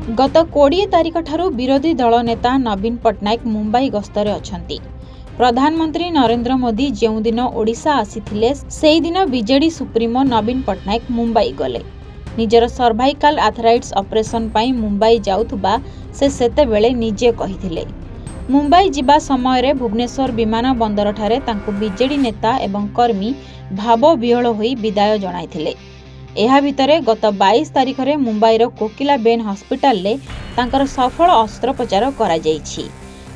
गत 20 तारिख ठारू विरोधी दल नेता नवीन पट्टनायक मुंबई गस्तरे अछंती। प्रधानमंत्री नरेंद्र मोदी जेउ दिन ओडिशा आसीथिले सेही दिन बीजेडी सुप्रीमो नवीन पट्टनायक मुंबई गले। निजर सर्वाइकल आर्थराइटिस ऑपरेशन पाई मुंबई जाउथुबा से सेते बेले निजे कहिथिले। मुंबई जिबा समय रे भुवनेश्वर विमान बंदर ठारे तांकु बीजेडी नेता एवं कर्मी भाव विहल होई विदाय जणाइथिले। एहा भितरे गत 22 तारिख रे मुंबईर कोकिलाबेन हॉस्पिटल ले तांकर सफल अस्त्रोपचार करा जाइछि।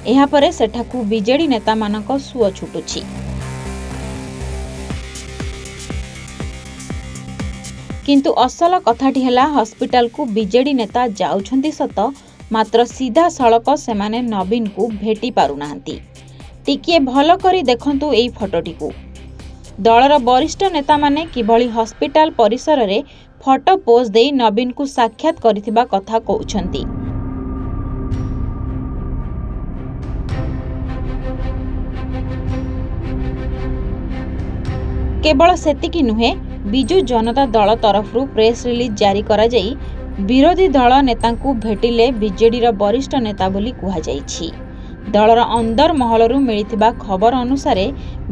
एहा परे सेठाकु बीजेडी नेता मानक सुओ छुटुछि। किंतु असल कथाटी हेला हॉस्पिटल को बीजेडी नेता जाउछंती सत, मात्र सीधा सड़क सेमाने नवीन को भेटी पारुनांती। टिकिए भल करी देखंतु एई फोटोटी को। दलर वरिष्ठ नेता माने किभली हॉस्पिटल परिसर रे फोटो पोज देई नवीन को साक्षात करिथिबा कथा कहउछंती। केवल सेतिकी नुहे, बिजू जनता दल तरफरु प्रेस रिलीज जारी करा जाई विरोधी दल नेतांकु भेटिले बीजेडी रो वरिष्ठ नेता बोली कुहा जाईछि। दलर अंदर महलरू मिलिथिबा खबर अनुसार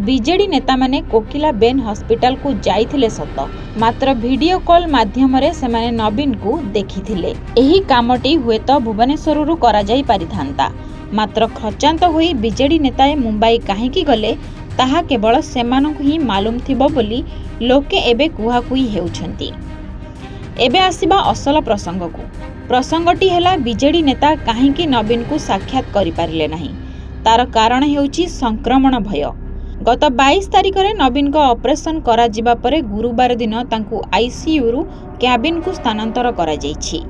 बीजेडी नेता माने कोकिलाबेन हॉस्पिटल को जाइथिले सत, मात्र वीडियो कॉल माध्यम रे सेमाने नवीन को देखिथिले। एही कामटी हुएत भुवनेश्वररू करा जाई पारिथांता, मात्र खचांत होई बीजेडी नेताए मुंबई काहेकी गले ताहा केवल सेमानकु ही मालूम थिबो बोली लोके एबे कुहाकुई हेउछंती। एबे आसीबा असल प्रसंग को। प्रसंगटी हेला बीजेडी नेता काहेकी नवीन को साक्षात करि पारिले नाही। तार कारण हेउची संक्रमण भय। गत 22 तारिख रे नवीन को ऑपरेशन करा जिबा परे गुरुवार दिन तांकु आईसीयू रु कैबिन को स्थानांतर करा जाईछि।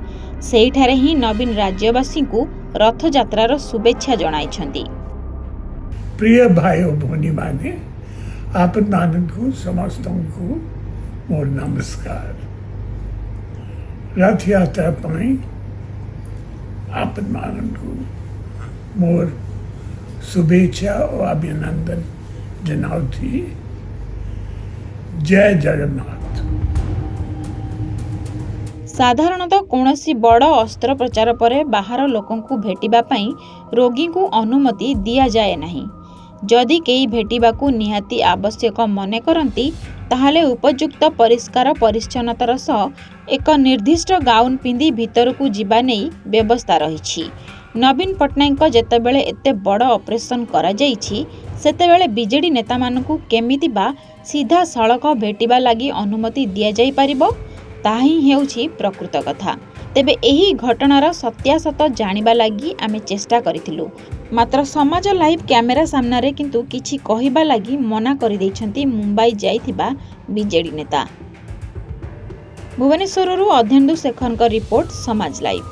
सेहिठारे ही नवीन राज्यवासी को रथ यात्रार शुभेच्छा जणाइछंती। प्रिय भाई भौनी माने आपन माननको समस्तଙ୍କୁ मोर नमस्कार। रथ यात्रा पाई आपन माननको मोर शुभेच्छा और अभिनंदन जनाउथी। जय जगन्नाथ। साधारणतः कौनसी बड़ अस्त्रोपचार परे बाहर लोकों को भेटिबा पई रोगी को अनुमति दिया जाए नहीं। जदि केही भेटिबाकू निहाती आवश्यक मने करंती ताहाले उपयुक्त परिष्कार परिच्छन्नतार सह एक निर्दिष्ट गाउन पिंदी भितरकू जिबा नेई व्यवस्था रहिछि। नवीन पट्टनायक जेतेबेले एते बड़ ऑपरेशन करा जाइछि सेतेबेले बीजेडी नेता मानकू केमिति बा सीधा सड़क भेटिबा लागि अनुमति दिया जाई पारिबो, ताही हेउछि प्रकृत कथा। तेबे एही घटनार सत्यासत जानिबा लागि आमे चेष्टा करिथिलु, मात्र समाज लाइव कैमेरा सामने किंतु किछि कहिबा लागि मना करि दैछंती मुंबई जाइथिबा बीजेडी नेता। भुवनेश्वररू अध्येन्दु शेखरଙ୍କ रिपोर्ट समाज लाइव।